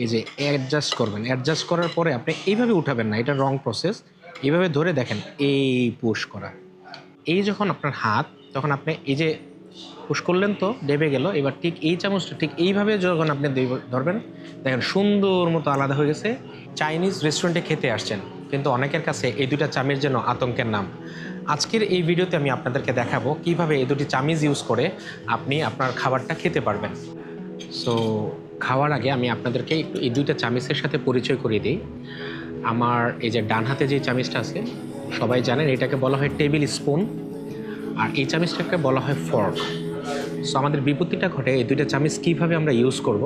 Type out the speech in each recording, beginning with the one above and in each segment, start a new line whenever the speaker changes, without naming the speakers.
এই যে অ্যাডজাস্ট করবেন, অ্যাডজাস্ট করার পরে আপনি এইভাবে উঠাবেন না, এটা রং প্রসেস। এইভাবে ধরে দেখেন, এই পুশ করা, এই যখন আপনার হাত, তখন আপনি এই যে পুশ করলেন তো ডেবে গেল। এবার ঠিক এই চামচটা ঠিক এইভাবে যখন আপনি ধরবেন, দেখেন সুন্দর মতো আলাদা হয়ে গেছে। চাইনিজ রেস্টুরেন্টে খেতে আসছেন, কিন্তু অনেকের কাছে এই দুইটা চামিচ যেন আতঙ্কের নাম। আজকের এই ভিডিওতে আমি আপনাদেরকে দেখাবো কিভাবে এই দুটি চামিচ ইউজ করে আপনি আপনার খাবারটা খেতে পারবেন। সো খাওয়ার আগে আমি আপনাদেরকে একটু এই দুইটা চামিচের সাথে পরিচয় করিয়ে দিই। আমার এই যে ডান হাতে যে চামিচটা আছে, সবাই জানেন এটাকে বলা হয় টেবিল স্পুন, আর এই চামিচটাকে বলা হয় ফর্ক। সো আমাদের বিপত্তিটা ঘটে এই দুইটা চামিচ কীভাবে আমরা ইউজ করব।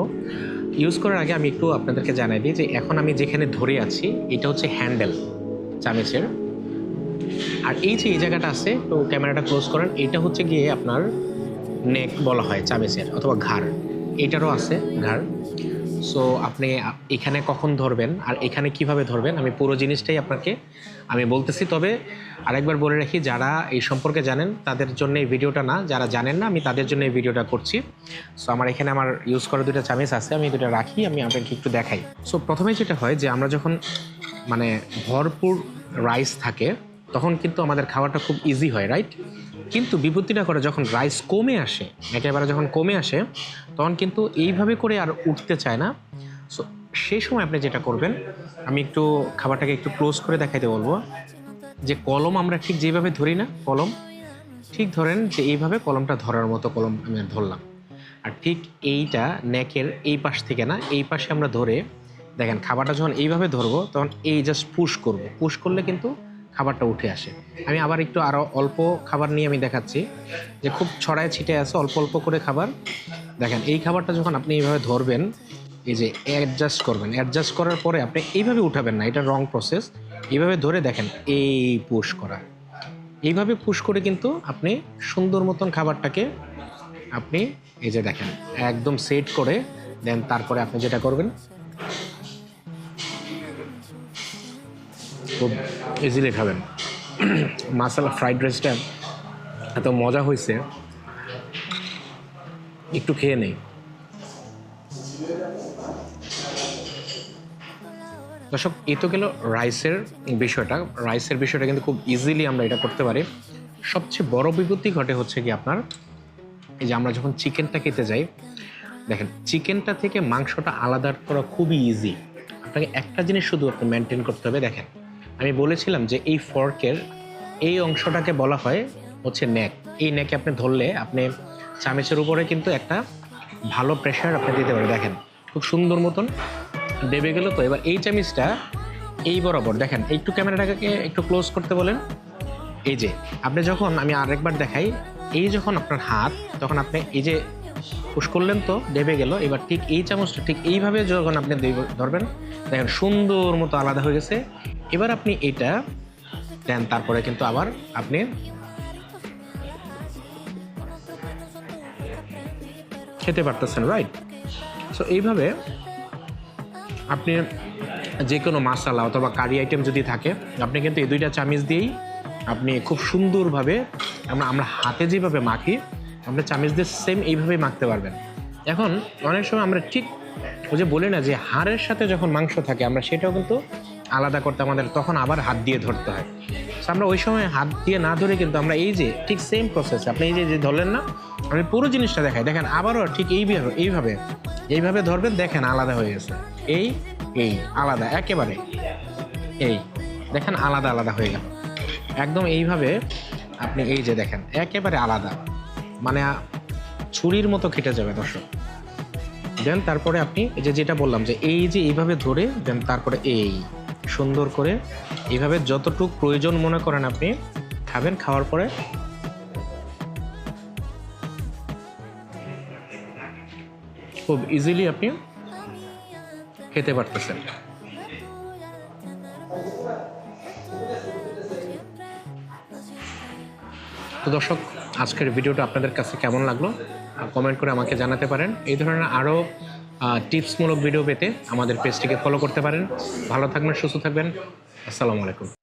ইউজ করার আগে আমি একটু আপনাদেরকে জানাই দিই যে এখন আমি যেখানে ধরে আছি এটা হচ্ছে হ্যান্ডেল চামিচের, আর এই যে এই জায়গাটা আছে, তো ক্যামেরাটা ক্লোজ করেন, এটা হচ্ছে গিয়ে আপনার নেক বলা হয় চামিচের, অথবা ঘাড়, এটারও আছে ঘাড়। সো আপনি এখানে কখন ধরবেন আর এখানে কিভাবে ধরবেন আমি পুরো জিনিসটাই আপনাকে আমি বলতেছি। তবে আরেকবার বলে রাখি, যারা এই সম্পর্কে জানেন তাদের জন্য এই ভিডিওটা না, যারা জানেন না আমি তাদের জন্য এই ভিডিওটা করছি। সো আমার এখানে আমার ইউজ করা দুটো চামিচ আছে, আমি দুটো রাখি, আমি আপনাকে একটু দেখাই। সো প্রথমে যেটা হয় যে আমরা যখন মানে ভরপুর রাইস থাকে তখন কিন্তু আমাদের খাওয়াটা খুব ইজি হয়, রাইট? কিন্তু বিপত্তিটা করে যখন রাইস কমে আসে, একেবারে যখন কমে আসে, তখন কিন্তু এইভাবে করে আর উঠতে চায় না। সো সেই সময় আপনি যেটা করবেন, আমি একটু খাবারটাকে একটু ক্লোজ করে দেখাইতে বলবো, যে কলম আমরা ঠিক যেভাবে ধরি না, কলম ঠিক ধরেন যে এইভাবে কলমটা ধরার মতো কলম আমি ধরলাম, আর ঠিক এইটা নেকের এই পাশ থেকে না, এই পাশে আমরা ধরে দেখেন খাবারটা যখন এইভাবে ধরবো তখন এই জাস্ট পুশ করব, পুশ করলে কিন্তু খাবারটা উঠে আসে। আমি আবার একটু আরও অল্প খাবার নিয়ে আমি দেখাচ্ছি, যে খুব ছড়ায় ছিটে আছে অল্প অল্প করে খাবার। দেখেন এই খাবারটা যখন আপনি এইভাবে ধরবেন, এই যে অ্যাডজাস্ট করবেন, অ্যাডজাস্ট করার পরে আপনি এইভাবে উঠাবেন না, এটা রং প্রসেস। এইভাবে ধরে দেখেন, এই পুশ করা, এইভাবে পুশ করে কিন্তু আপনি সুন্দর মতন খাবারটাকে আপনি এই যে দেখেন একদম সেট করে দেন। তারপরে আপনি যেটা করবেন, খুব ইজিলি খাবেন। মাসালা ফ্রাইড রাইসটা এত মজা হয়েছে, একটু খেয়ে নেই। দর্শক, এই তো গেল রাইসের বিষয়টা। রাইসের বিষয়টা কিন্তু খুব ইজিলি আমরা এটা করতে পারি। সবচেয়ে বড় বিপত্তি ঘটে হচ্ছে কি আপনার, এই যে আমরা যখন চিকেনটা খেতে যাই, দেখেন চিকেনটা থেকে মাংসটা আলাদা করা খুবই ইজি। আপনাকে একটা জিনিস শুধু আপনি মেনটেন করতে হবে। দেখেন আমি বলেছিলাম যে এই ফর্কের এই অংশটাকে বলা হয় হচ্ছে নেক। এই নেকে আপনি ধরলে আপনি চামচের উপরে কিন্তু একটা ভালো প্রেশার আপনি দিতে পারেন। দেখেন খুব সুন্দর মতন দেবে গেল। তো এবার এই চামিচটা এই বরাবর দেখেন, একটু ক্যামেরাটাকে একটু ক্লোজ করতে বলেন। এই যে আপনি যখন, আমি আরেকবার দেখাই, এই যখন আপনার হাত, তখন আপনি এই যে পুশ করলেন তো ডেবে গেল। এবার ঠিক এই চামচটা ঠিক এইভাবে যখন আপনি ধরবেন, দেখেন সুন্দর মতো আলাদা হয়ে গেছে। এবার আপনি এটা দেন, তারপরে কিন্তু আবার আপনি খেতে পারতেছেন, রাইট? সো এইভাবে আপনি যে কোনো মশলা অথবা কারি আইটেম যদি থাকে, আপনি কিন্তু এই দুইটা চামিচ দিয়েই আপনি খুব সুন্দরভাবে, আমরা হাতে যেভাবে মাখি আপনি চামিচ দিয়ে সেম এইভাবেই মাখতে পারবেন। এখন অনেক সময় আমরা ঠিক ওই যে বলি না যে হাড়ের সাথে যখন মাংস থাকে, আমরা সেটাও কিন্তু আলাদা করতে আমাদের তখন আবার হাত দিয়ে ধরতে হয়। সো আমরা ওই সময় হাত দিয়ে না ধরে কিন্তু আমরা এই যে ঠিক সেম প্রসেস, আপনি এই যে ধরলেন না, আমি পুরো জিনিসটা দেখাই। দেখেন আবারও ঠিক এইভাবে ধরবেন, দেখেন আলাদা হয়ে গেছে। এই আলাদা একেবারে, এই দেখেন আলাদা আলাদা হয়ে গেল একদম। এইভাবে আপনি এই যে দেখেন একেবারে আলাদা, মানে ছুরির মতো কেটে যাবে দর্শক। দেন তারপরে আপনি এই যে যেটা বললাম যে এই যে এইভাবে ধরে দেন, তারপরে এই সুন্দর করে এইভাবে যতটুকু প্রয়োজন মনে করেন আপনি খাবেন। খাওয়ার পরে খুব ইজিলি আপনি খেতে পারতেছেন। তো দর্শক, আজকের ভিডিওটা আপনাদের কাছে কেমন লাগলো কমেন্ট করে আমাকে জানাতে পারেন। এই ধরনের আরও টিপসমূলক ভিডিও পেতে আমাদের পেজটিকে ফলো করতে পারেন। ভালো থাকবেন, সুস্থ থাকবেন। আসসালামু আলাইকুম।